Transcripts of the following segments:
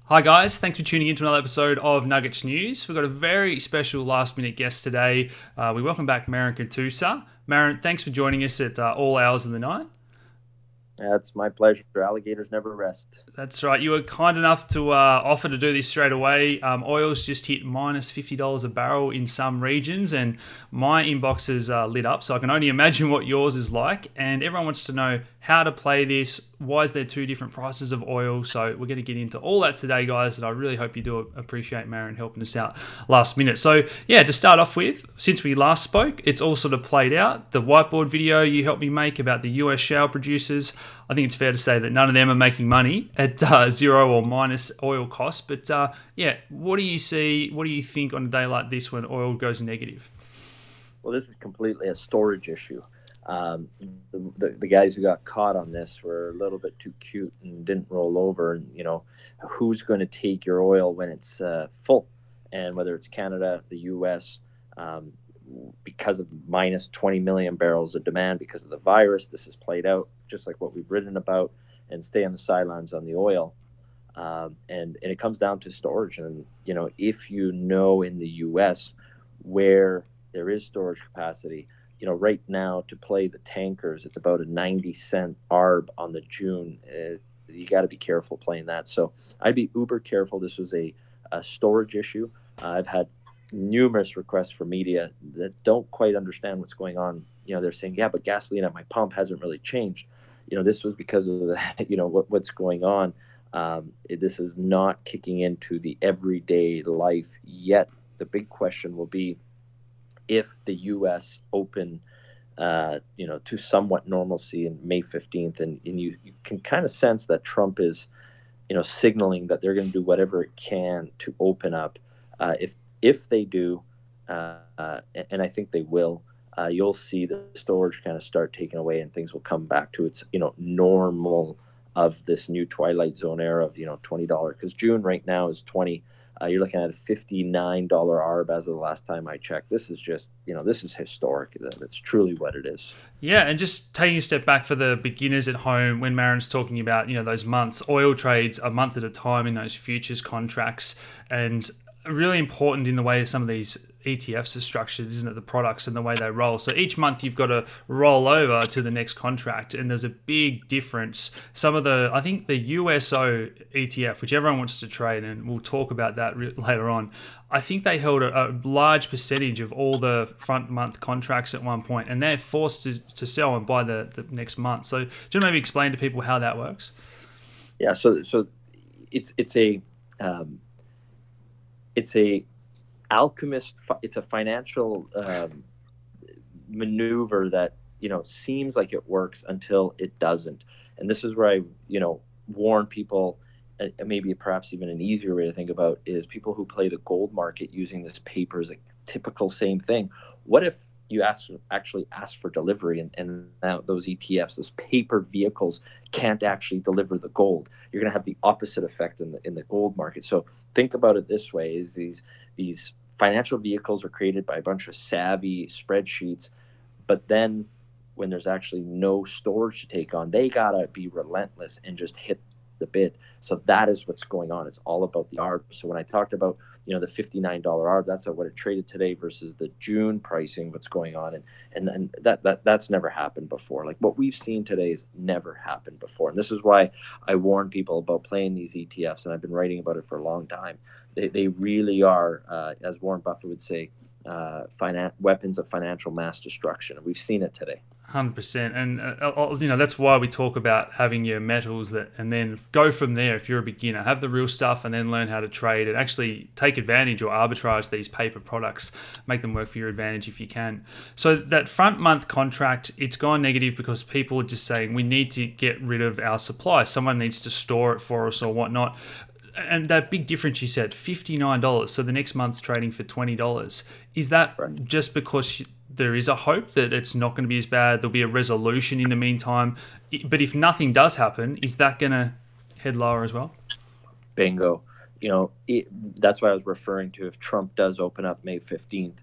Hi guys, thanks for tuning in to another episode of Nuggets News. We've got a very special last minute guest today. We welcome back Marin Katusa. Marin, thanks for joining us at all hours of the night. That's my pleasure. Alligators never rest. That's right. You were kind enough to offer to do this straight away. Oil's just hit minus $50 a barrel in some regions, and my inbox is lit up. So I can only imagine what yours is like. And everyone wants to know how to play this. Why is there two different prices of oil? So we're going to get into all that today, guys. And I really hope you do appreciate Marin helping us out last minute. So yeah, to start off with, since we last spoke, it's all sort of played out. The whiteboard video you helped me make about the US shale producers, I think it's fair to say that none of them are making money at zero or minus oil costs. But yeah, what do you see? What do you think on a day like this when oil goes negative? Well, this is completely a storage issue. Um, the guys who got caught on this were a little bit too cute and didn't roll over. And who's going to take your oil when it's full? And whether it's Canada, the U.S., um, because of minus 20 million barrels of demand because of the virus, this has played out just like what we've written about. And stay on the sidelines on the oil. And it comes down to storage. And if in the U.S. where there is storage capacity, right now to play the tankers, it's about a 90-cent arb on the June. You got to be careful playing that. So I'd be uber careful. This was a storage issue. I've had numerous requests for media that don't quite understand what's going on. They're saying, yeah, but gasoline at my pump hasn't really changed. This was because of the, what's going on. This is not kicking into the everyday life yet. The big question will be if the U.S. open, to somewhat normalcy in May 15th, and you can kind of sense that Trump is, signaling that they're going to do whatever it can to open up. If they do, and I think they will, you'll see the storage kind of start taking away, and things will come back to its normal of this new twilight zone era of $20 because June right now is 20. You're looking at a $59 arb as of the last time I checked. This is just this is historic. That's truly what it is. Yeah, and just taking a step back for the beginners at home, when Marin's talking about those months, oil trades a month at a time in those futures contracts, and really important in the way some of these ETFs are structured, isn't it? The products and the way they roll. So each month you've got to roll over to the next contract, and there's a big difference. I think the USO ETF, which everyone wants to trade, and we'll talk about that later on. I think they held a large percentage of all the front month contracts at one point, and they're forced to sell and buy the next month. So do you want to maybe explain to people how that works? Yeah. So it's a um, it's a alchemist. It's a financial maneuver that seems like it works until it doesn't. And this is where I warn people. And maybe perhaps even an easier way to think about is people who play the gold market using this paper as a typical same thing. What if you actually ask for delivery, and now those ETFs, those paper vehicles, can't actually deliver the gold? You're going to have the opposite effect in the gold market. So think about it this way: is these financial vehicles are created by a bunch of savvy spreadsheets, but then when there's actually no storage to take on, they gotta be relentless and just hit the bid. So that is what's going on. It's all about the arb. So when I talked about the $59 arb, that's what it traded today versus the June pricing. What's going on, and that's never happened before. Like what we've seen today has never happened before, and this is why I warn people about playing these ETFs. And I've been writing about it for a long time. They really are, as Warren Buffett would say, weapons of financial mass destruction, and we've seen it today. 100%, and that's why we talk about having your metals and then go from there. If you're a beginner, have the real stuff, and then learn how to trade and actually take advantage or arbitrage these paper products, make them work for your advantage if you can. So that front month contract, it's gone negative because people are just saying we need to get rid of our supply. Someone needs to store it for us or whatnot. And that big difference you said, $59. So the next month's trading for $20. Is that Right. just because there is a hope that it's not going to be as bad? There'll be a resolution in the meantime. But if nothing does happen, is that going to head lower as well? Bingo. That's what I was referring to. If Trump does open up May 15th,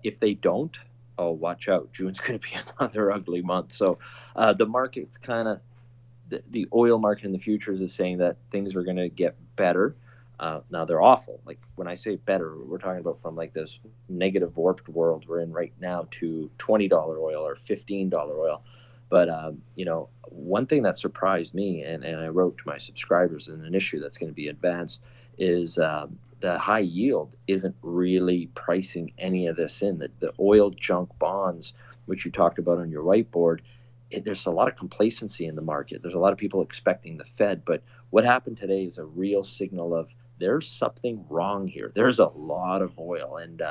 if they don't, oh, watch out. June's going to be another ugly month. So the market's kind of the oil market in the futures is saying that things are going to get better. Now they're awful. Like when I say better, we're talking about from like this negative warped world we're in right now to $20 oil or $15 oil. But one thing that surprised me, and I wrote to my subscribers, and an issue that's going to be advanced is the high yield isn't really pricing any of this in. The oil junk bonds, which you talked about on your whiteboard, there's a lot of complacency in the market. There's a lot of people expecting the Fed, but what happened today is a real signal of there's something wrong here. There's a lot of oil, and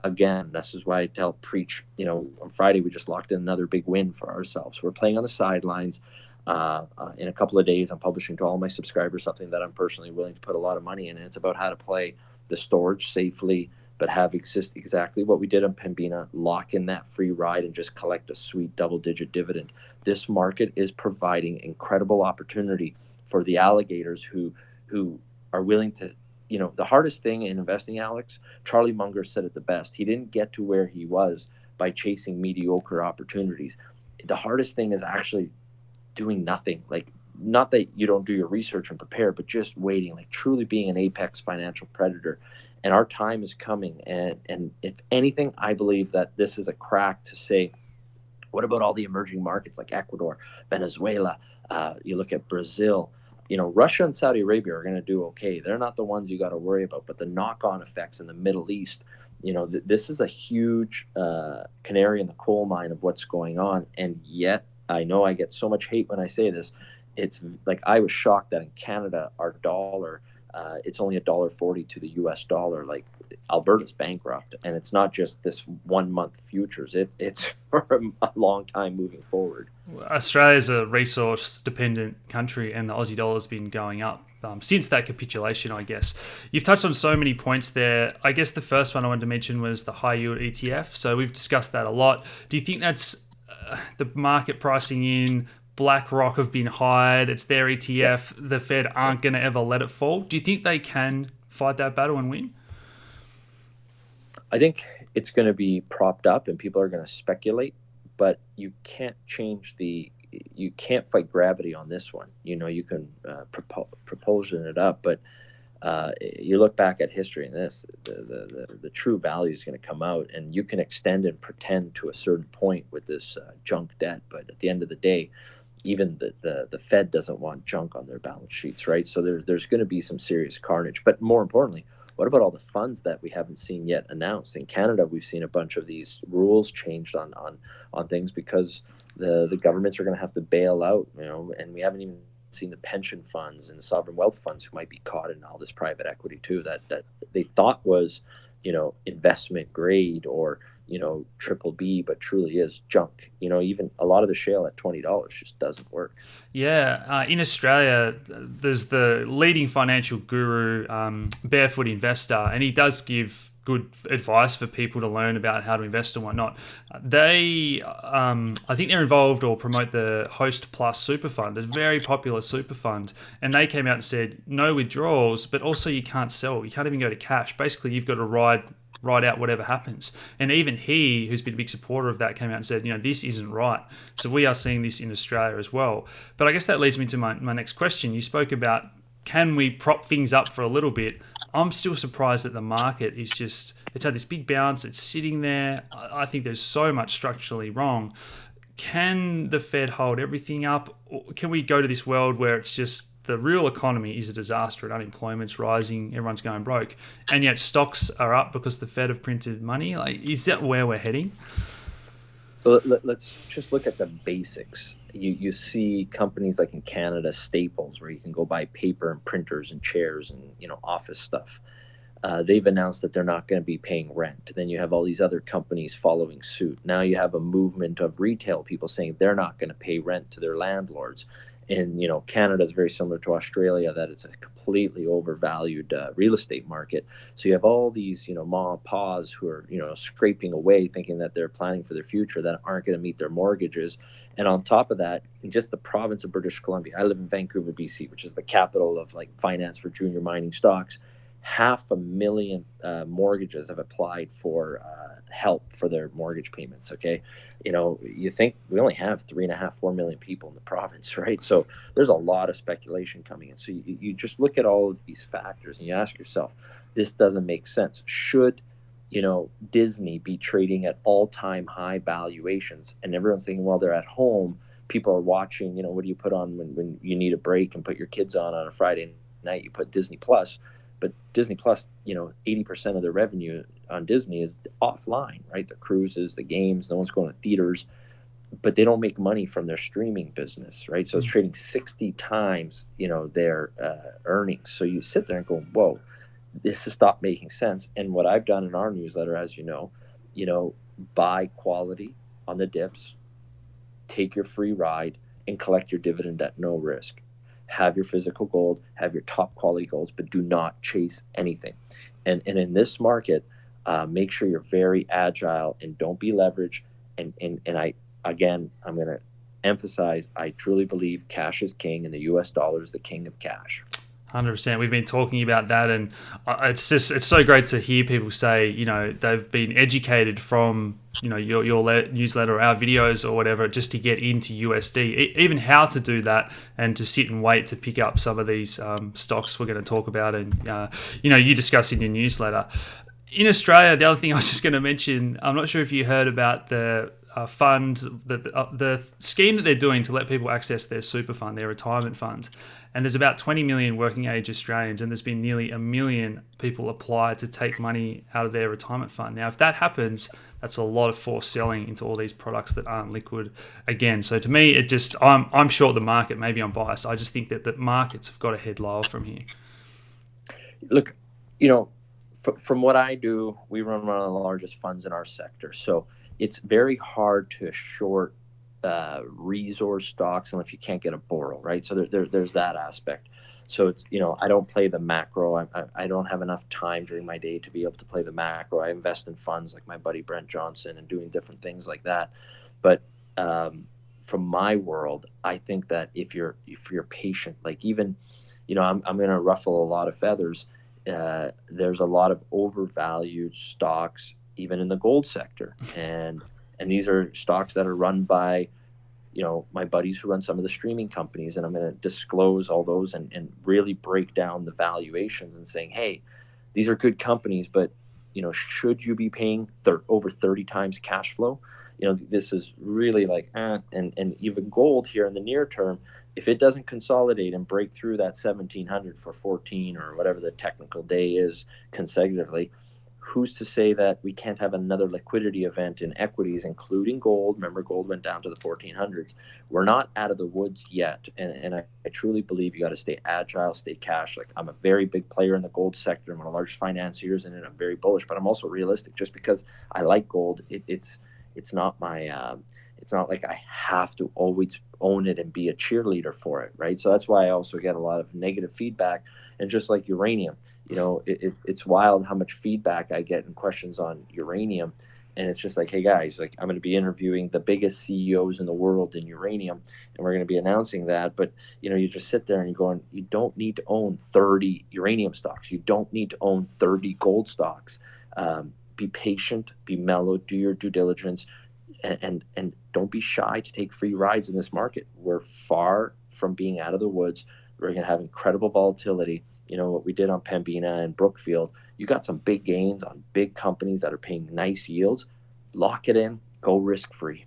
again, this is why I preach. On Friday we just locked in another big win for ourselves. We're playing on the sidelines. In a couple of days, I'm publishing to all my subscribers something that I'm personally willing to put a lot of money in, and it's about how to play the storage safely, but have exactly what we did on Pembina, lock in that free ride and just collect a sweet double-digit dividend. This market is providing incredible opportunity for the alligators who are willing to, the hardest thing in investing, Alex, Charlie Munger said it the best. He didn't get to where he was by chasing mediocre opportunities. The hardest thing is actually doing nothing. Like, not that you don't do your research and prepare, but just waiting, like truly being an apex financial predator. And our time is coming. And if anything, I believe that this is a crack to say, what about all the emerging markets like Ecuador, Venezuela? You look at Brazil. Russia and Saudi Arabia are going to do okay. They're not the ones you got to worry about, but the knock-on effects in the Middle East, this is a huge canary in the coal mine of what's going on. And yet, I know I get so much hate when I say this. It's like I was shocked that in Canada, our dollar, it's only $1.40 to the US dollar. Like Alberta's bankrupt, and it's not just this 1 month futures. It's for a long time moving forward. Australia's a resource dependent country, and the Aussie dollar's been going up since that capitulation, I guess. You've touched on so many points there. I guess the first one I wanted to mention was the high yield ETF. So we've discussed that a lot. Do you think that's the market pricing in? BlackRock have been hired. It's their ETF. The Fed aren't going to ever let it fall. Do you think they can fight that battle and win? I think it's going to be propped up and people are going to speculate, but you can't you can't fight gravity on this one. You can propulsion it up, but you look back at history and the true value is going to come out, and you can extend and pretend to a certain point with this junk debt. But at the end of the day, even the Fed doesn't want junk on their balance sheets, right? So there's going to be some serious carnage. But more importantly, what about all the funds that we haven't seen yet announced? In Canada, we've seen a bunch of these rules changed on things because the governments are going to have to bail out, and we haven't even seen the pension funds and the sovereign wealth funds who might be caught in all this private equity too, that they thought was, investment grade or, triple B, but truly is junk. Even a lot of the shale at $20 just doesn't work. Yeah. In Australia, there's the leading financial guru, Barefoot Investor, and he does give good advice for people to learn about how to invest and whatnot. They, I think they're involved or promote the Host Plus super fund, a very popular super fund. And they came out and said, no withdrawals, but also you can't sell. You can't even go to cash. Basically, you've got to ride out whatever happens. And even he, who's been a big supporter of that, came out and said, this isn't right. So we are seeing this in Australia as well. But I guess that leads me to my next question. You spoke about, can we prop things up for a little bit? I'm still surprised that the market is it's had this big bounce. It's sitting there. I think there's so much structurally wrong. Can the Fed hold everything up? Or can we go to this world where it's just the real economy is a disaster and unemployment's rising, everyone's going broke, and yet stocks are up because the Fed have printed money? Like, is that where we're heading? Well, let's just look at the basics. You see companies like in Canada, Staples, where you can go buy paper and printers and chairs and office stuff. They've announced that they're not going to be paying rent. Then you have all these other companies following suit. Now you have a movement of retail people saying they're not going to pay rent to their landlords. And Canada is very similar to Australia, that it's a completely overvalued real estate market. So you have all these mom and pa's who are scraping away, thinking that they're planning for their future, that aren't going to meet their mortgages. And on top of that, in just the province of British Columbia, I live in Vancouver, BC, which is the capital of finance for junior mining stocks, 500,000 mortgages have applied for help for their mortgage payments. Okay, you think we only have 3.5, 4 million people in the province, right? So there's a lot of speculation coming in. So you just look at all of these factors and you ask yourself, this doesn't make sense. Should Disney be trading at all-time high valuations? And everyone's thinking, well, they're at home. People are watching. What do you put on when you need a break and put your kids on a Friday night? You put Disney Plus. But Disney Plus, 80% of the revenue on Disney is offline, right? The cruises, the games, no one's going to theaters, but they don't make money from their streaming business, right? So it's trading 60 times, their earnings. So you sit there and go, whoa, this has stopped making sense. And what I've done in our newsletter, as buy quality on the dips, take your free ride, and collect your dividend at no risk. Have your physical gold, have your top quality golds, but do not chase anything. And in this market, make sure you're very agile and don't be leveraged. And I'm going to emphasize, I truly believe cash is king and the US dollar is the king of cash. 100%. We've been talking about that, and it's so great to hear people say, they've been educated from, your newsletter or our videos or whatever, just to get into USD, even how to do that and to sit and wait to pick up some of these stocks we're going to talk about, and you discuss in your newsletter. In Australia, the other thing I was just going to mention, I'm not sure if you heard about the fund, the scheme that they're doing to let people access their super fund, their retirement fund. And there's about 20 million working age Australians, and there's been nearly 1 million people apply to take money out of their retirement fund. Now, if that happens, that's a lot of forced selling into all these products that aren't liquid again. So to me, I'm short the market. Maybe I'm biased. I just think that the markets have got to head lower from here. Look, from what I do, we run one of the largest funds in our sector. So it's very hard to short resource stocks unless you can't get a borrow, right? So there's that aspect. So it's, I don't play the macro. I don't have enough time during my day to be able to play the macro. I invest in funds like my buddy Brent Johnson and doing different things like that. But from my world, I think that if you're patient, like even, I'm going to ruffle a lot of feathers. There's a lot of overvalued stocks, even in the gold sector, and these are stocks that are run by, my buddies who run some of the streaming companies, and I'm going to disclose all those and really break down the valuations and saying, hey, these are good companies, but should you be paying over 30 times cash flow? This is really like, and even gold here in the near term, if it doesn't consolidate and break through that 1700 for 14 or whatever the technical day is consecutively, who's to say that we can't have another liquidity event in equities, including gold? Remember, gold went down to the 1400s. We're not out of the woods yet. And I truly believe you got to stay agile, stay cash. Like, I'm a very big player in the gold sector. I'm one of the largest financiers in it. I'm very bullish, but I'm also realistic. Just because I like gold, it's not my, it's not like I have to always own it and be a cheerleader for it, right? So that's why I also get a lot of negative feedback. And just like uranium, it's wild how much feedback I get in questions on uranium. And it's just like, hey guys, like, I'm going to be interviewing the biggest CEOs in the world in uranium, and we're going to be announcing that. But, you just sit there and you're going, you don't need to own 30 uranium stocks. You don't need to own 30 gold stocks. Be patient, be mellow, do your due diligence, and don't be shy to take free rides in this market. We're far from being out of the woods. We're going to have incredible volatility. What we did on Pembina and Brookfield, you got some big gains on big companies that are paying nice yields. Lock it in, go risk-free.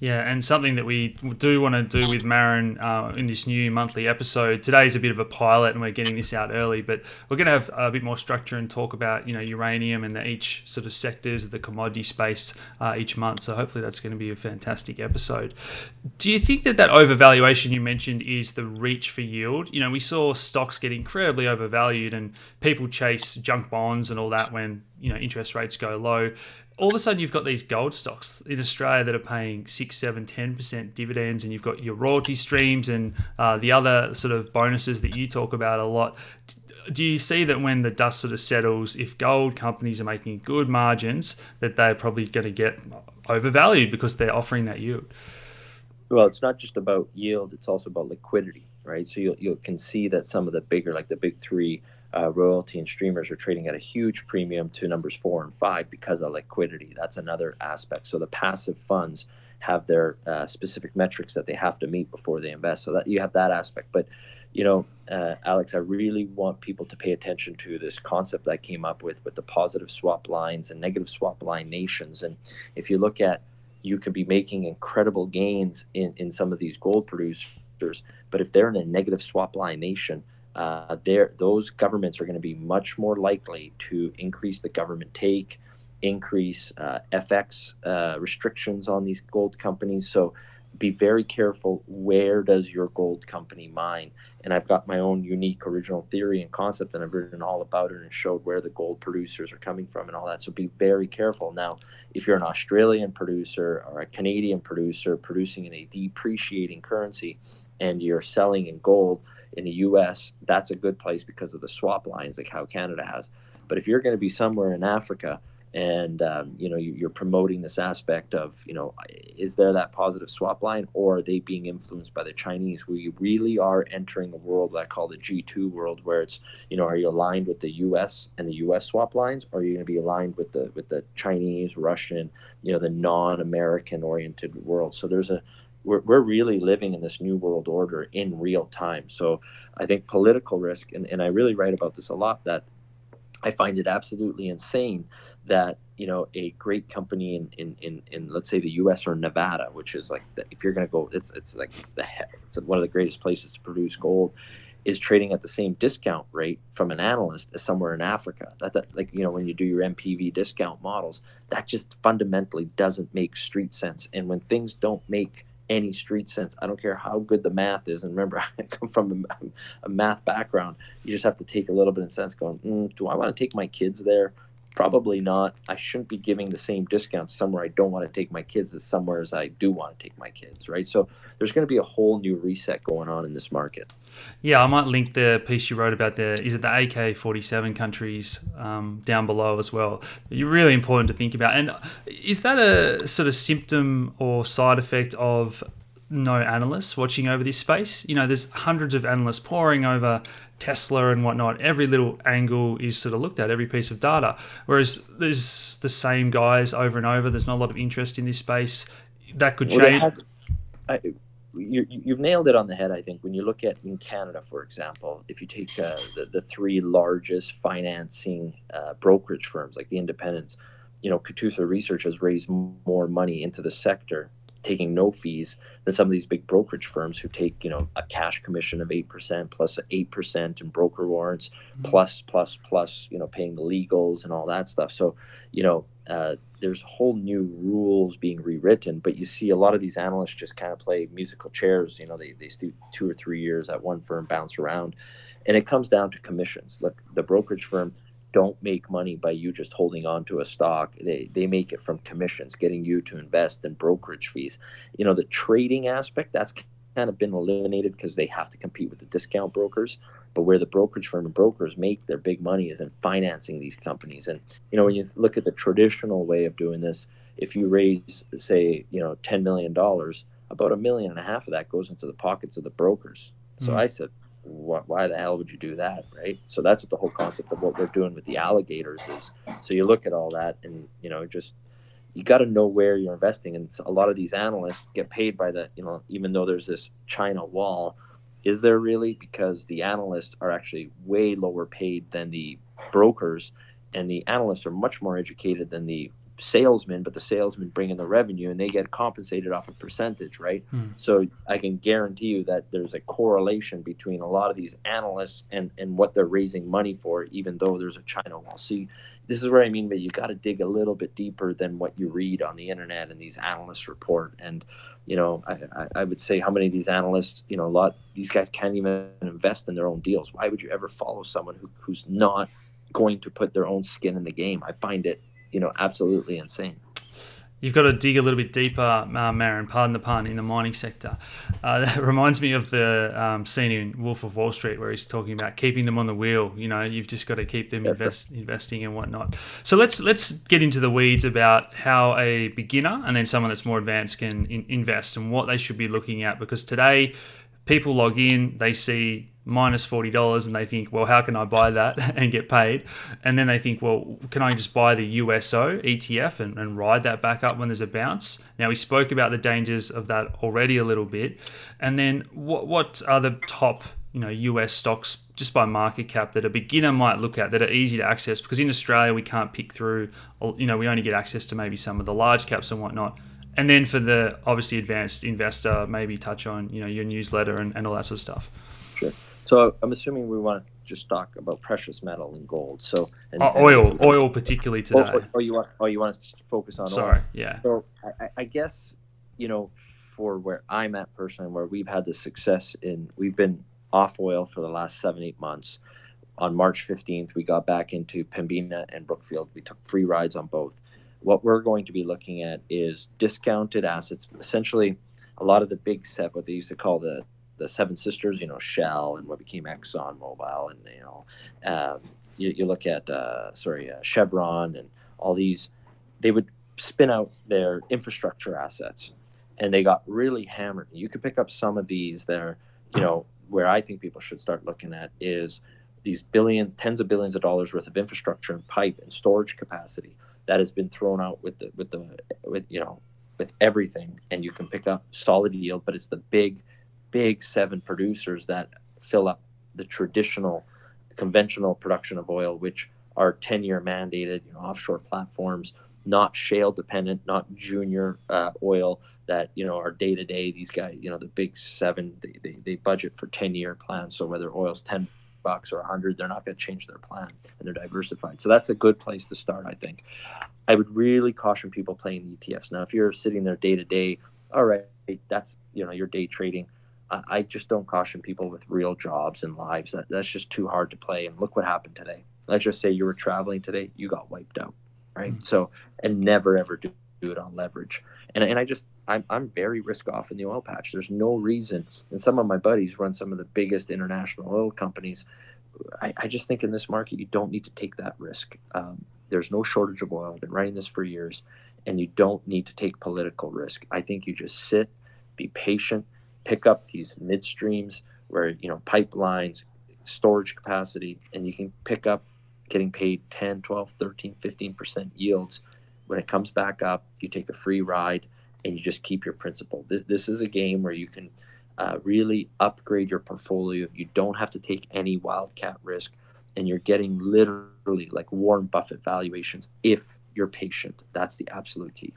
Yeah, and something that we do want to do with Marin in this new monthly episode. Today is a bit of a pilot, and we're getting this out early, but we're going to have a bit more structure and talk about uranium and each sort of sectors of the commodity space each month. So hopefully that's going to be a fantastic episode. Do you think that overvaluation you mentioned is the reach for yield? We saw stocks get incredibly overvalued, and people chase junk bonds and all that when interest rates go low. All of a sudden, you've got these gold stocks in Australia that are paying 6, 7, 10% dividends, and you've got your royalty streams and the other sort of bonuses that you talk about a lot. Do you see that when the dust sort of settles, if gold companies are making good margins, that they're probably going to get overvalued because they're offering that yield? Well, it's not just about yield; it's also about liquidity, right? So you can see that some of the bigger, like the big three, royalty and streamers are trading at a huge premium to numbers 4 and 5 because of liquidity. That's another aspect. So the passive funds have their specific metrics that they have to meet before they invest. So that you have that aspect. But Alex, I really want people to pay attention to this concept that I came up with the positive swap lines and negative swap line nations. And if you look at, you could be making incredible gains in some of these gold producers, but if they're in a negative swap line nation, those governments are going to be much more likely to increase the government take, increase FX restrictions on these gold companies. So be very careful, where does your gold company mine? And I've got my own unique original theory and concept, and I've written all about it and showed where the gold producers are coming from and all that. So be very careful. Now, if you're an Australian producer or a Canadian producer producing in a depreciating currency and you're selling in gold in the US, that's a good place because of the swap lines like how Canada has. But if you're going to be somewhere in Africa and you're promoting this aspect of, is there that positive swap line, or are they being influenced by the Chinese? We really are entering a world that I call the G2 world, where it's, are you aligned with the US and the US swap lines, or are you going to be aligned with the Chinese, Russian, the non-American oriented world? So we're really living in this new world order in real time. So I think political risk, and I really write about this a lot, that I find it absolutely insane that a great company in let's say the U.S. or Nevada, which is like if you're going to go, it's like it's one of the greatest places to produce gold, is trading at the same discount rate from an analyst as somewhere in Africa. That when you do your MPV discount models, that just fundamentally doesn't make street sense. And when things don't make any street sense, I don't care how good the math is. And remember, I come from a math background. You just have to take a little bit of sense going, do I want to take my kids there? Probably not. I shouldn't be giving the same discount somewhere I don't want to take my kids as somewhere as I do want to take my kids, right? So there's going to be a whole new reset going on in this market. Yeah, I might link the piece you wrote about is it the AK-47 countries down below as well. You're really important to think about. And is that a sort of symptom or side effect of no analysts watching over this space? There's hundreds of analysts poring over Tesla and whatnot. Every little angle is sort of looked at, every piece of data. Whereas there's the same guys over and over. There's not a lot of interest in this space. That could change. You've nailed it on the head, I think. When you look at in Canada, for example, if you take the three largest financing brokerage firms, like the independents, Katusa Research has raised more money into the sector, taking no fees, than some of these big brokerage firms who take, a cash commission of 8% plus 8% in broker warrants, plus, paying the legals and all that stuff. So, there's whole new rules being rewritten, but you see a lot of these analysts just kind of play musical chairs. They do 2 or 3 years at one firm, bounce around, and it comes down to commissions. Look, the brokerage firm don't make money by you just holding on to a stock. They make it from commissions, getting you to invest in brokerage fees. The trading aspect, that's kind of been eliminated because they have to compete with the discount brokers. But where the brokerage firm and brokers make their big money is in financing these companies. And, when you look at the traditional way of doing this, if you raise, say, $10 million, about $1.5 million of that goes into the pockets of the brokers. So I said, why the hell would you do that, right? So that's what the whole concept of what we're doing with the alligators is. So you look at all that and, you got to know where you're investing. And a lot of these analysts get paid by even though there's this China wall, is there really? Because the analysts are actually way lower paid than the brokers, and the analysts are much more educated than the salesmen, but the salesmen bring in the revenue and they get compensated off a percentage, right? So I can guarantee you that there's a correlation between a lot of these analysts and what they're raising money for, even though there's a China wall. See, this is where I mean that you got to dig a little bit deeper than what you read on the internet and these analysts report. And I would say, how many of these analysts, these guys can't even invest in their own deals. Why would you ever follow someone who's not going to put their own skin in the game? I find it absolutely insane. You've got to dig a little bit deeper, Marin, pardon the pun, in the mining sector. That reminds me of the scene in Wolf of Wall Street where he's talking about keeping them on the wheel. You've just got to keep them investing and whatnot. So let's get into the weeds about how a beginner and then someone that's more advanced can invest and what they should be looking at, because today people log in, they see minus $40, and they think, well, how can I buy that and get paid? And then they think, well, can I just buy the USO ETF and ride that back up when there's a bounce? Now, we spoke about the dangers of that already a little bit. And then what are the top US stocks just by market cap that a beginner might look at that are easy to access? Because in Australia, we can't pick through, we only get access to maybe some of the large caps and whatnot. And then for the obviously advanced investor, maybe touch on, your newsletter and all that sort of stuff. Sure. So I'm assuming we want to just talk about precious metal and gold. So oil particularly today. You want to focus on Sorry, oil. yeah. So I guess, for where I'm at personally, where we've had the success we've been off oil for the last 7-8 months. On March 15th, we got back into Pembina and Brookfield. We took free rides on both. What we're going to be looking at is discounted assets. Essentially, a lot of the big what they used to call the Seven Sisters, Shell and what became Exxon Mobil, and you look at Chevron and all these. They would spin out their infrastructure assets, and they got really hammered. You could pick up some of these there. Where I think people should start looking at is these tens of billions of dollars worth of infrastructure and pipe and storage capacity that has been thrown out with everything, and you can pick up solid yield, but it's the big 7 producers that fill up the traditional conventional production of oil, which are 10-year mandated, offshore platforms, not shale dependent, not junior oil that are day to day. These guys, the big 7, they budget for 10-year plans. So whether oil's $10 or 100, they're not going to change their plan, and they're diversified. So that's a good place to start, I think. I would really caution people playing ETFs. Now, if you're sitting there day to day, all right, that's you're day trading. I just don't caution people with real jobs and lives. That's just too hard to play. And look what happened today. Let's just say you were traveling today, you got wiped out, right? Mm-hmm. So, and never ever do it on leverage. And I'm very risk off in the oil patch. There's no reason. And some of my buddies run some of the biggest international oil companies. I just think in this market, you don't need to take that risk. There's no shortage of oil. I've been writing this for years, and you don't need to take political risk. I think you just sit, be patient, pick up these midstreams where, pipelines, storage capacity, and you can pick up getting paid 10, 12, 13, 15% yields. When it comes back up, you take a free ride and you just keep your principal. This is a game where you can really upgrade your portfolio. You don't have to take any wildcat risk, and you're getting literally like Warren Buffett valuations if you're patient. That's the absolute key.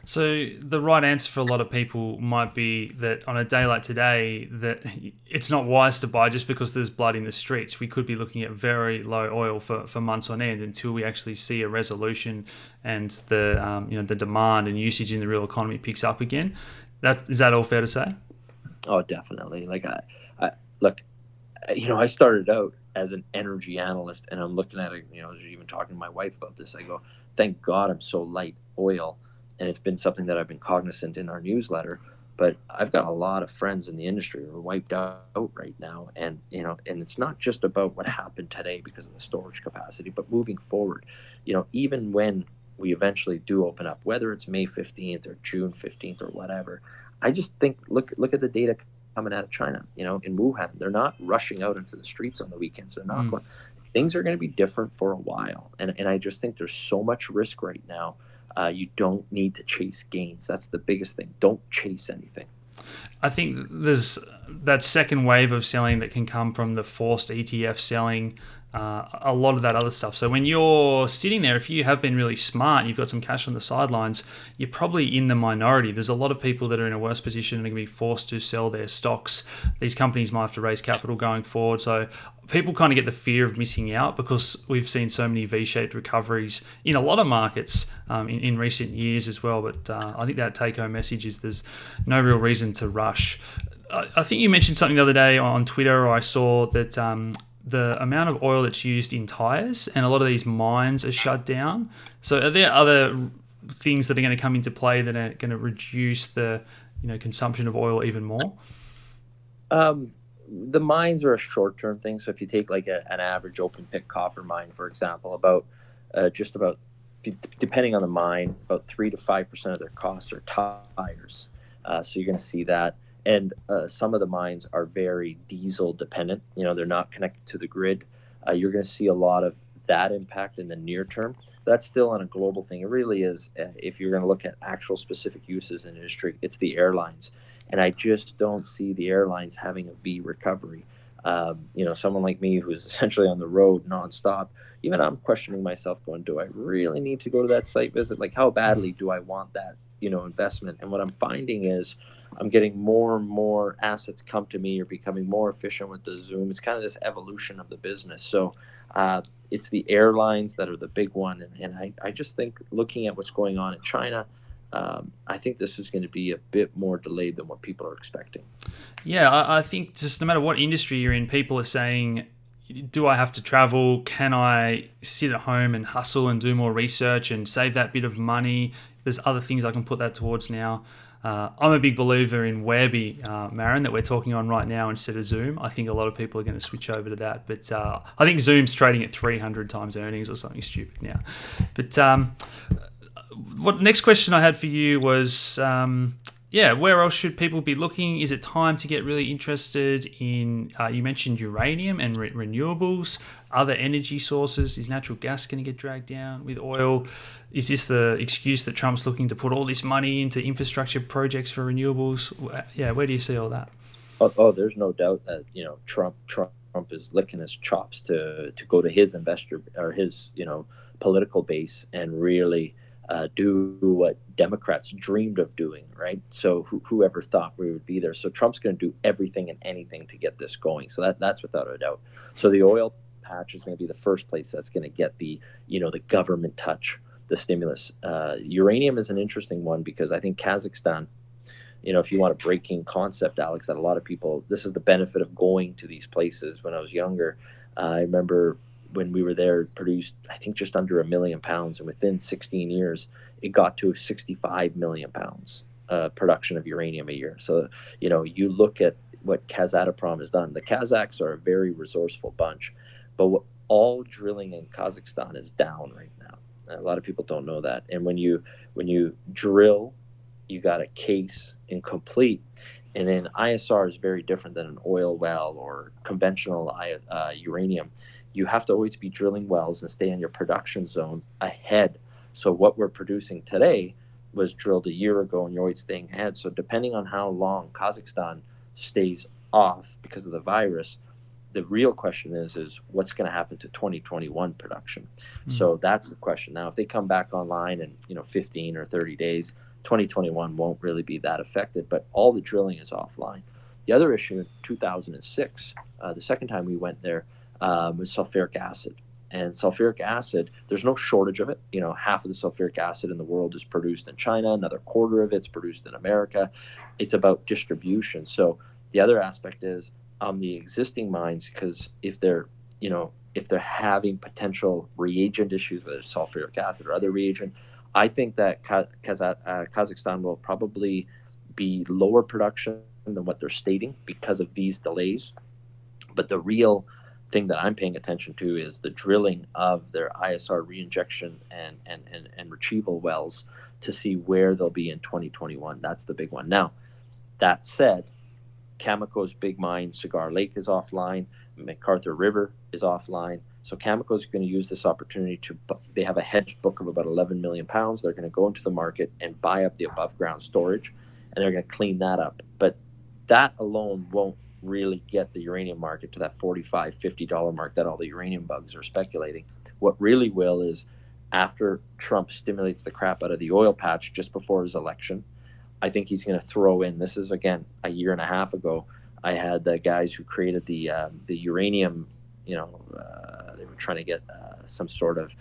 So the right answer for a lot of people might be that on a day like today, that it's not wise to buy just because there's blood in the streets. We could be looking at very low oil for months on end until we actually see a resolution and the demand and usage in the real economy picks up again. Is that all fair to say? Oh, definitely. Like I started out as an energy analyst, and I'm looking at it. I was even talking to my wife about this. I go, thank God I'm so light oil. And it's been something that I've been cognizant in our newsletter, but I've got a lot of friends in the industry who are wiped out right now. And, and it's not just about what happened today because of the storage capacity, but moving forward, even when we eventually do open up, whether it's May 15th or June 15th or whatever, I just think, look at the data coming out of China, in Wuhan. They're not rushing out into the streets on the weekends. They're not going, things are going to be different for a while. And I just think there's so much risk right now. You don't need to chase gains. That's the biggest thing. Don't chase anything. I think there's that second wave of selling that can come from the forced ETF selling, a lot of that other stuff. So when you're sitting there, if you have been really smart, you've got some cash on the sidelines, you're probably in the minority. There's a lot of people that are in a worse position and are going to be forced to sell their stocks. These companies might have to raise capital going forward. So people kind of get the fear of missing out because we've seen so many V-shaped recoveries in a lot of markets in recent years as well. But I think that take-home message is there's no real reason to rush. I think you mentioned something the other day on Twitter, or I saw that the amount of oil that's used in tires, and a lot of these mines are shut down. So are there other things that are going to come into play that are going to reduce the consumption of oil even more? The mines are a short-term thing. So if you take like an average open-pit copper mine, for example, about depending on the mine, about 3 to 5% of their costs are tires. So you're going to see that. And some of the mines are very diesel dependent. They're not connected to the grid. You're going to see a lot of that impact in the near term. That's still on a global thing. It really is. If you're going to look at actual specific uses in industry, it's the airlines. And I just don't see the airlines having a V recovery. Someone like me who's essentially on the road nonstop, even I'm questioning myself going, do I really need to go to that site visit? Like, how badly do I want that, investment? And what I'm finding is I'm getting more and more assets come to me. You're becoming more efficient with the Zoom. It's kind of this evolution of the business. So it's the airlines that are the big one. And I just think looking at what's going on in China, I think this is going to be a bit more delayed than what people are expecting. Yeah, I think just no matter what industry you're in, people are saying, do I have to travel? Can I sit at home and hustle and do more research and save that bit of money? There's other things I can put that towards now. I'm a big believer in Webby, Marin, that we're talking on right now instead of Zoom. I think a lot of people are going to switch over to that. But I think Zoom's trading at 300 times earnings or something stupid now. But what next question I had for you was, where else should people be looking? Is it time to get really interested in, you mentioned uranium and renewables, other energy sources? Is natural gas going to get dragged down with oil? Is this the excuse that Trump's looking to put all this money into infrastructure projects for renewables? Yeah, where do you see all that? Oh, there's no doubt that, Trump is licking his chops to go to his investor or his, political base and really do what Democrats dreamed of doing, right? So whoever thought we would be there? So Trump's going to do everything and anything to get this going. So that's without a doubt. So the oil patch is going to be the first place that's going to get the government touch, the stimulus. Uranium is an interesting one because I think Kazakhstan, if you want a breaking concept, Alex, that a lot of people, this is the benefit of going to these places. When I was younger, I remember when we were there, produced, I think, just under 1 million pounds. And within 16 years, it got to 65 million pounds production of uranium a year. So, you look at what Kazatomprom has done. The Kazakhs are a very resourceful bunch, but all drilling in Kazakhstan is down right now. A lot of people don't know that. And when you drill, you got a case and complete. And then ISR is very different than an oil well or conventional uranium. You have to always be drilling wells and stay in your production zone ahead. So what we're producing today was drilled a year ago, and you're always staying ahead. So depending on how long Kazakhstan stays off because of the virus, the real question is what's going to happen to 2021 production? So that's the question. Now, if they come back online in 15 or 30 days, 2021 won't really be that affected, but all the drilling is offline. The other issue in 2006, the second time we went there, was sulfuric acid. And sulfuric acid, there's no shortage of it. Half of the sulfuric acid in the world is produced in China, another quarter of it's produced in America. It's about distribution. So the other aspect is on the existing mines, because if they're having potential reagent issues, whether it's sulfuric acid or other reagent, I think that Kazakhstan will probably be lower production than what they're stating because of these delays. But the real thing that I'm paying attention to is the drilling of their ISR reinjection and retrieval wells to see where they'll be in 2021. That's the big one. Now, that said, Cameco's big mine, Cigar Lake, is offline. McArthur River is offline. So Cameco is going to use this opportunity they have a hedged book of about 11 million pounds. They're going to go into the market and buy up the above ground storage, and they're going to clean that up. But that alone won't really get the uranium market to that $45, $50 mark that all the uranium bugs are speculating. What really will is after Trump stimulates the crap out of the oil patch just before his election, I think he's going to throw in, this is again a year and a half ago, I had the guys who created the uranium, they were trying to get some sort of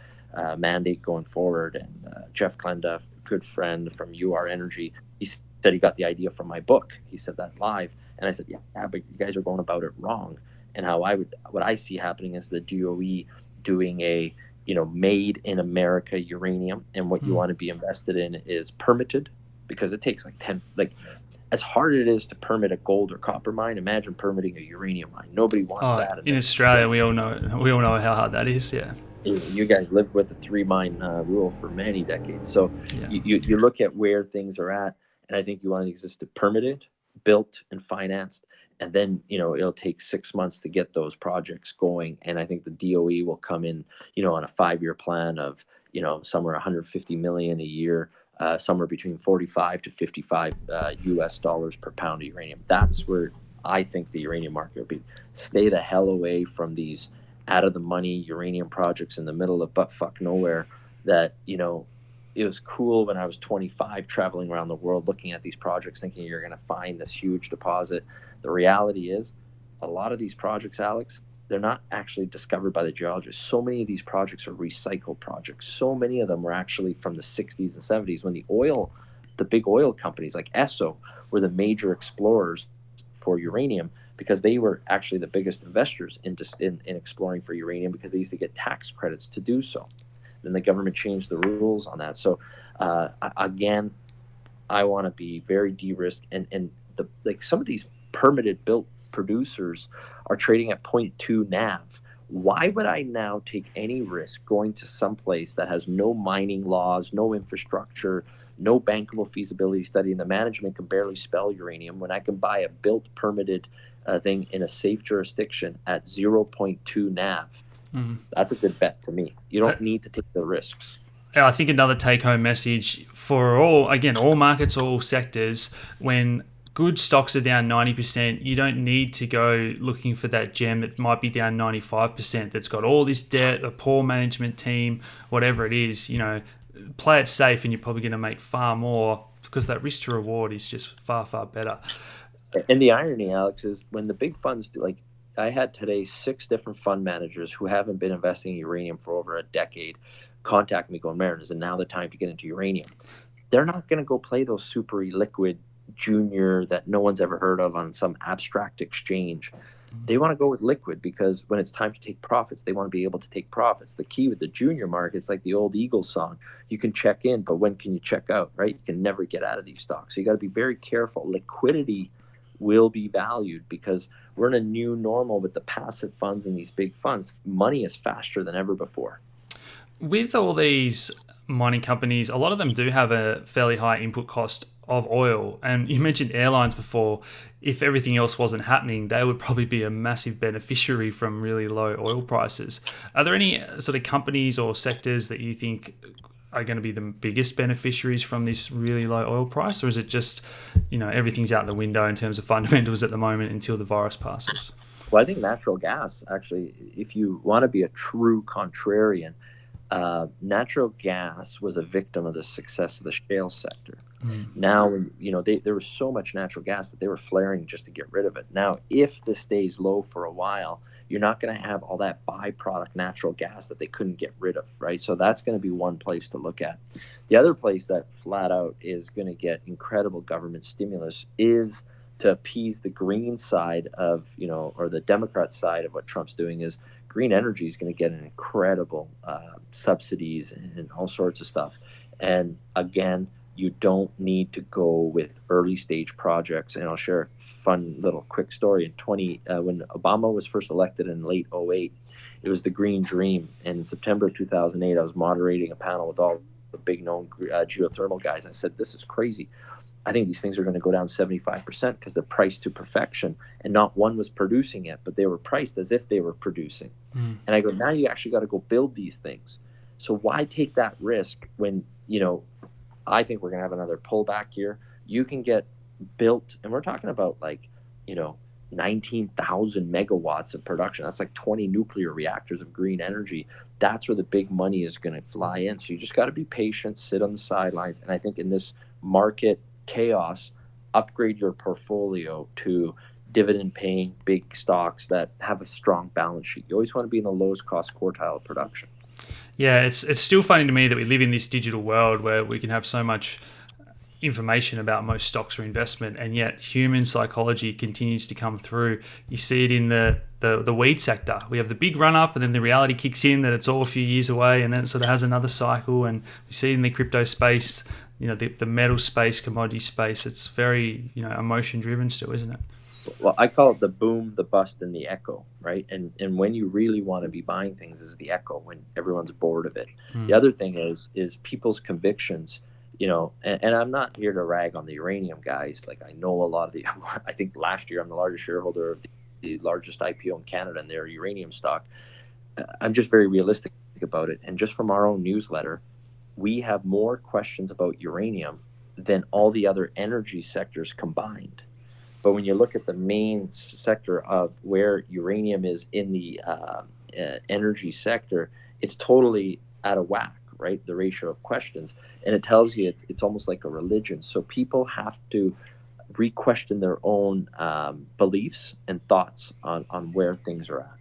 mandate going forward. And Jeff Klenda, good friend from UR Energy, he said he got the idea from my book. He said that live. And I said, yeah, but you guys are going about it wrong. And what I see happening is the DOE doing a, made in America uranium. And what you want to be invested in is permitted, because it takes as hard as it is to permit a gold or copper mine, imagine permitting a uranium mine. Nobody wants that. In Australia, we all know how hard that is. Yeah. You guys lived with the 3 mine rule for many decades. So you look at where things are at, and I think you want to exist to permit it, built and financed, and then it'll take 6 months to get those projects going. And I think the DOE will come in on a 5-year plan of somewhere 150 million a year, somewhere between 45 to 55 US dollars per pound of uranium. That's where I think the uranium market will be. Stay the hell away from these out of the money uranium projects in the middle of buttfuck nowhere that it was cool when I was 25 traveling around the world looking at these projects thinking you're going to find this huge deposit. The reality is a lot of these projects, Alex, they're not actually discovered by the geologists. So many of these projects are recycled projects. So many of them were actually from the 60s and 70s when the big oil companies like Esso were the major explorers for uranium, because they were actually the biggest investors in exploring for uranium, because they used to get tax credits to do so. Then the government changed the rules on that. So again, I want to be very de-risked, and some of these permitted built producers are trading at 0.2 NAV. Why would I now take any risk going to some place that has no mining laws, no infrastructure, no bankable feasibility study, and the management can barely spell uranium, when I can buy a built permitted thing in a safe jurisdiction at 0.2 NAV? That's a good bet to me. You don't need to take the risks. I think another take-home message for all markets, all sectors, when good stocks are down 90%, you don't need to go looking for that gem that might be down 95%, that's got all this debt, a poor management team, whatever it is. Play it safe and you're probably going to make far more, because that risk to reward is just far, far better. And the irony, Alex, is when the big funds do, like I had today 6 different fund managers who haven't been investing in uranium for over a decade contact me going, Marin, is it now the time to get into uranium? They're not going to go play those super liquid junior that no one's ever heard of on some abstract exchange. They want to go with liquid, because when it's time to take profits, they want to be able to take profits. The key with the junior market, it's like the old Eagles song. You can check in, but when can you check out, right? You can never get out of these stocks. So you got to be very careful. Liquidity will be valued, because we're in a new normal with the passive funds and these big funds. Money is faster than ever before. With all these mining companies, a lot of them do have a fairly high input cost of oil. And you mentioned airlines before. If everything else wasn't happening, they would probably be a massive beneficiary from really low oil prices. Are there any sort of companies or sectors that you think are going to be the biggest beneficiaries from this really low oil price? Or is it just, everything's out the window in terms of fundamentals at the moment until the virus passes? Well, I think natural gas, actually, if you want to be a true contrarian, natural gas was a victim of the success of the shale sector. Now, there was so much natural gas that they were flaring just to get rid of it. Now, if this stays low for a while, you're not going to have all that byproduct natural gas that they couldn't get rid of, right? So that's going to be one place to look at. The other place that flat out is going to get incredible government stimulus is to appease the green side of, or the Democrat side of what Trump's doing, is green energy is going to get an incredible subsidies and all sorts of stuff. And again, you don't need to go with early stage projects. And I'll share a fun little quick story. When Obama was first elected in late 2008, it was the green dream. And in September 2008, I was moderating a panel with all the big known geothermal guys. And I said, this is crazy. I think these things are going to go down 75% because they're priced to perfection, and not one was producing it, but they were priced as if they were producing. And I go, now you actually got to go build these things. So why take that risk when, I think we're going to have another pullback here. You can get built, and we're talking about 19,000 megawatts of production. That's like 20 nuclear reactors of green energy. That's where the big money is going to fly in. So you just got to be patient, sit on the sidelines. And I think in this market chaos, upgrade your portfolio to dividend paying big stocks that have a strong balance sheet. You always want to be in the lowest cost quartile of production. Yeah, it's still funny to me that we live in this digital world where we can have so much information about most stocks or investment, and yet human psychology continues to come through. You see it in the weed sector. We have the big run up, and then the reality kicks in that it's all a few years away, and then it sort of has another cycle. And we see it in the crypto space, the metal space, commodity space. It's very emotion driven still, isn't it? Well, I call it the boom, the bust, and the echo, right? And when you really want to be buying things is the echo, when everyone's bored of it. The other thing is people's convictions. And I'm not here to rag on the uranium guys. Like, I know a lot of the, I think last year I'm the largest shareholder of the largest IPO in Canada and their uranium stock. I'm just very realistic about it. And just from our own newsletter, we have more questions about uranium than all the other energy sectors combined. But when you look at the main sector of where uranium is in the energy sector, it's totally out of whack, right? The ratio of questions, and it tells you it's almost like a religion. So people have to re-question their own beliefs and thoughts on where things are at.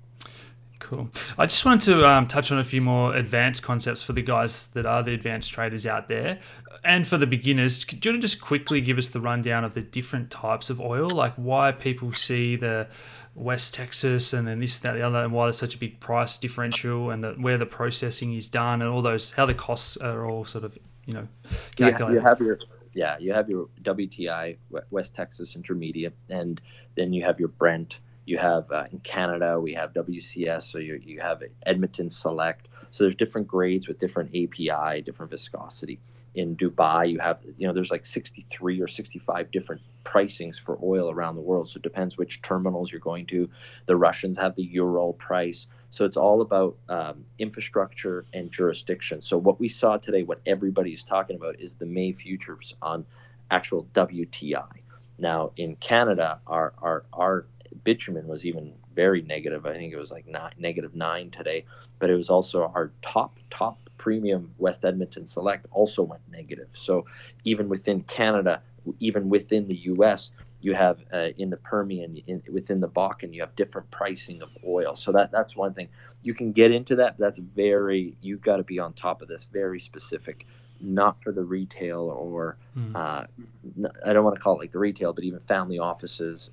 Cool. I just wanted to touch on a few more advanced concepts for the guys that are the advanced traders out there. And for the beginners, do you want to just quickly give us the rundown of the different types of oil, like why people see the West Texas and then this, that, the other, and why there's such a big price differential, and where the processing is done, and all those, how the costs are all sort of, calculated. You have your WTI, West Texas Intermediate, and then you have your Brent. You have in Canada, we have WCS, so you have Edmonton Select. So there's different grades with different API, different viscosity. In Dubai, you have, there's like 63 or 65 different pricings for oil around the world. So it depends which terminals you're going to. The Russians have the Ural price. So it's all about infrastructure and jurisdiction. So what we saw today, what everybody's talking about, is the May futures on actual WTI. Now in Canada, our bitumen was even very negative. I think it was like -9 today, but it was also our top premium West Edmonton Select also went negative. So even within Canada, even within the US, you have in the Permian, within the Bakken, you have different pricing of oil. So that's one thing. You can get into that. That's you've got to be on top of this, very specific, not for the retail or I don't want to call it like the retail, but even family offices.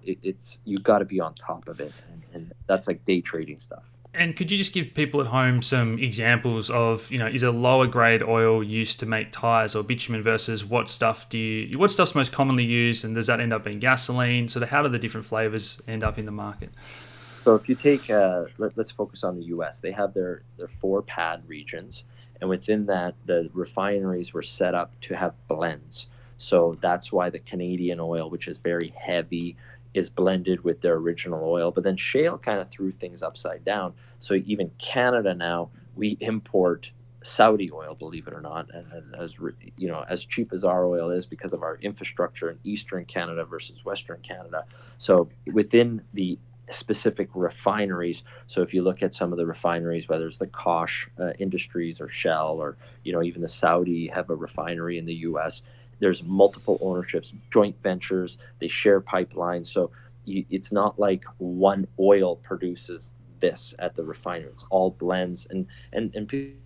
It's you've got to be on top of it, and that's like day trading stuff. And could you just give people at home some examples of, is a lower grade oil used to make tires or bitumen versus what stuff's most commonly used, and does that end up being gasoline? So how do the different flavors end up in the market? So if you take, let's focus on the U.S. They have their 4 pad regions, and within that, the refineries were set up to have blends. So that's why the Canadian oil, which is very heavy, is blended with their original oil. But then shale kind of threw things upside down. So even Canada now, we import Saudi oil, believe it or not, as cheap as our oil is because of our infrastructure in Eastern Canada versus Western Canada. So within the specific refineries. So if you look at some of the refineries, whether it's the Koch Industries or Shell, or even the Saudi have a refinery in the U.S., there's multiple ownerships, joint ventures, they share pipelines. So it's not like one oil produces this at the refinery. It's all blends. And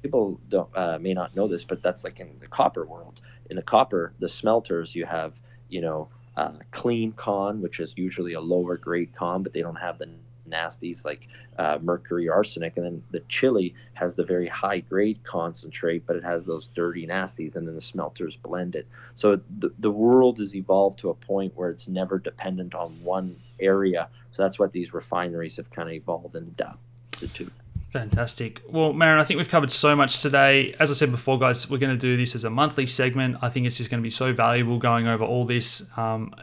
people don't may not know this, but that's like in the copper world. In the copper, the smelters, you have, clean con, which is usually a lower grade con, but they don't have the nasties like mercury, arsenic. And then the Chile has the very high grade concentrate, but it has those dirty nasties, and then the smelters blend it. So the world has evolved to a point where it's never dependent on one area. So that's what these refineries have kind of evolved and adapted to. Fantastic. Well, Marin, I think we've covered so much today. As I said before, guys, we're going to do this as a monthly segment. I think it's just going to be so valuable going over all this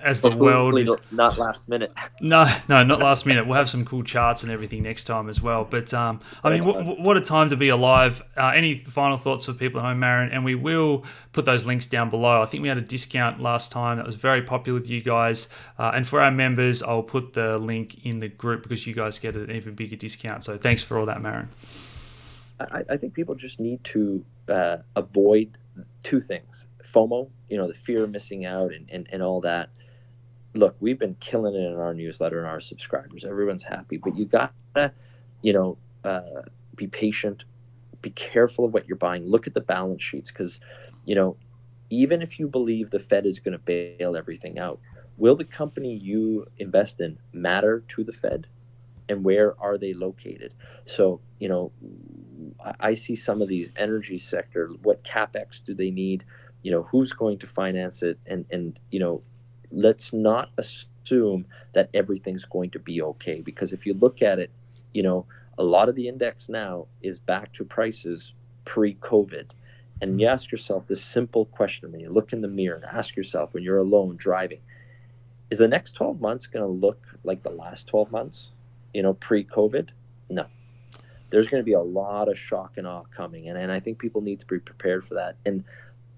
as the world. Not last minute. No, not last minute. We'll have some cool charts and everything next time as well. But what a time to be alive. Any final thoughts for people at home, Marin? And we will put those links down below. I think we had a discount last time that was very popular with you guys. And for our members, I'll put the link in the group because you guys get an even bigger discount. So thanks for all that, Marin. I think people just need to avoid 2 things. FOMO, the fear of missing out and all that. Look, we've been killing it in our newsletter and our subscribers. Everyone's happy, but you gotta, be patient, be careful of what you're buying. Look at the balance sheets, because, even if you believe the Fed is going to bail everything out, will the company you invest in matter to the Fed? And where are they located? So, I see some of these energy sector, what CapEx do they need? Who's going to finance it? And let's not assume that everything's going to be okay. Because if you look at it, a lot of the index now is back to prices pre-COVID. And you ask yourself this simple question when you look in the mirror and ask yourself when you're alone driving, is the next 12 months going to look like the last 12 months, pre-COVID? No. There's going to be a lot of shock and awe coming. And I think people need to be prepared for that. And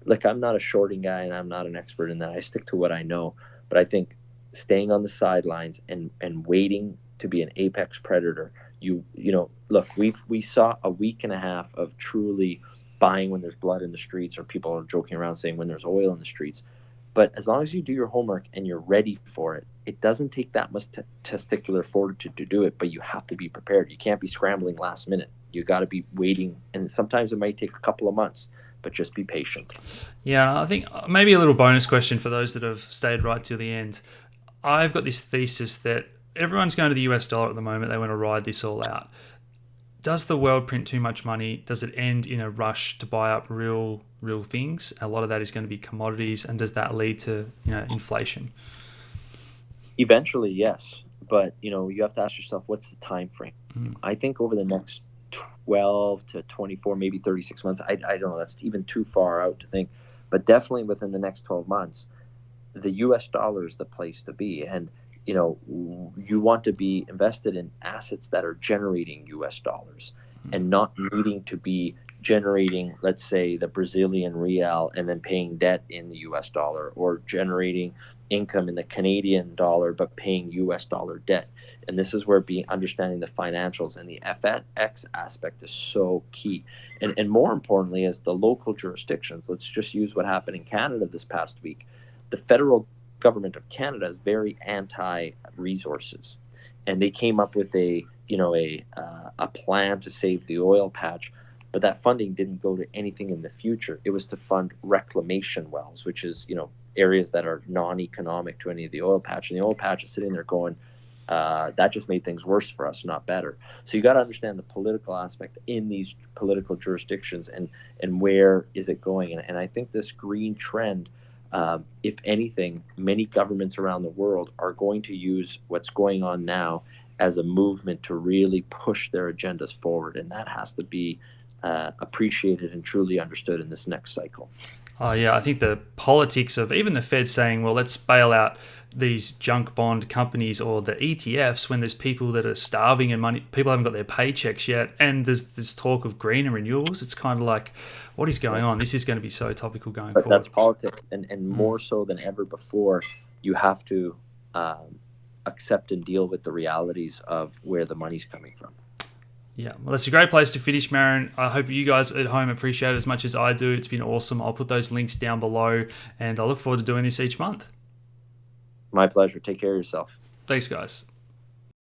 like, I'm not a shorting guy and I'm not an expert in that. I stick to what I know. But I think staying on the sidelines and waiting to be an apex predator, look, we saw a week and a half of truly buying when there's blood in the streets, or people are joking around saying when there's oil in the streets. But as long as you do your homework and you're ready for it, it doesn't take that much testicular fortitude to do it, but you have to be prepared. You can't be scrambling last minute. You got to be waiting, and sometimes it might take a couple of months, but just be patient. Yeah, I think maybe a little bonus question for those that have stayed right till the end. I've got this thesis that everyone's going to the US dollar at the moment. They want to ride this all out. Does the world print too much money? Does it end in a rush to buy up real things? A lot of that is going to be commodities, and does that lead to inflation? Eventually, yes, but you have to ask yourself, what's the time frame? I think over the next 12 to 24, maybe 36 months. I don't know. That's even too far out to think, but definitely within the next 12 months, the U.S. dollar is the place to be, and you want to be invested in assets that are generating US dollars and not needing to be generating, let's say, the Brazilian real and then paying debt in the US dollar, or generating income in the Canadian dollar but paying US dollar debt. And this is where understanding the financials and the FX aspect is so key. And more importantly, as the local jurisdictions, let's just use what happened in Canada this past week. The federal government of Canada is very anti-resources, and they came up with a plan to save the oil patch, but that funding didn't go to anything in the future. It was to fund reclamation wells, which is areas that are non-economic to any of the oil patch, and the oil patch is sitting there going, that just made things worse for us, not better. So you got to understand the political aspect in these political jurisdictions, and where is it going. And I think this green trend, if anything, many governments around the world are going to use what's going on now as a movement to really push their agendas forward. And that has to be appreciated and truly understood in this next cycle. Oh, yeah, I think the politics of even the Fed saying, well, let's bail out these junk bond companies or the ETFs when there's people that are starving and people haven't got their paychecks yet, and there's this talk of green and renewables. It's kind of like, what is going on? This is going to be so topical going forward. But that's politics, and more so than ever before, you have to accept and deal with the realities of where the money's coming from. Yeah, well, that's a great place to finish, Marin. I hope you guys at home appreciate it as much as I do. It's been awesome. I'll put those links down below, and I look forward to doing this each month. My pleasure. Take care of yourself. Thanks, guys.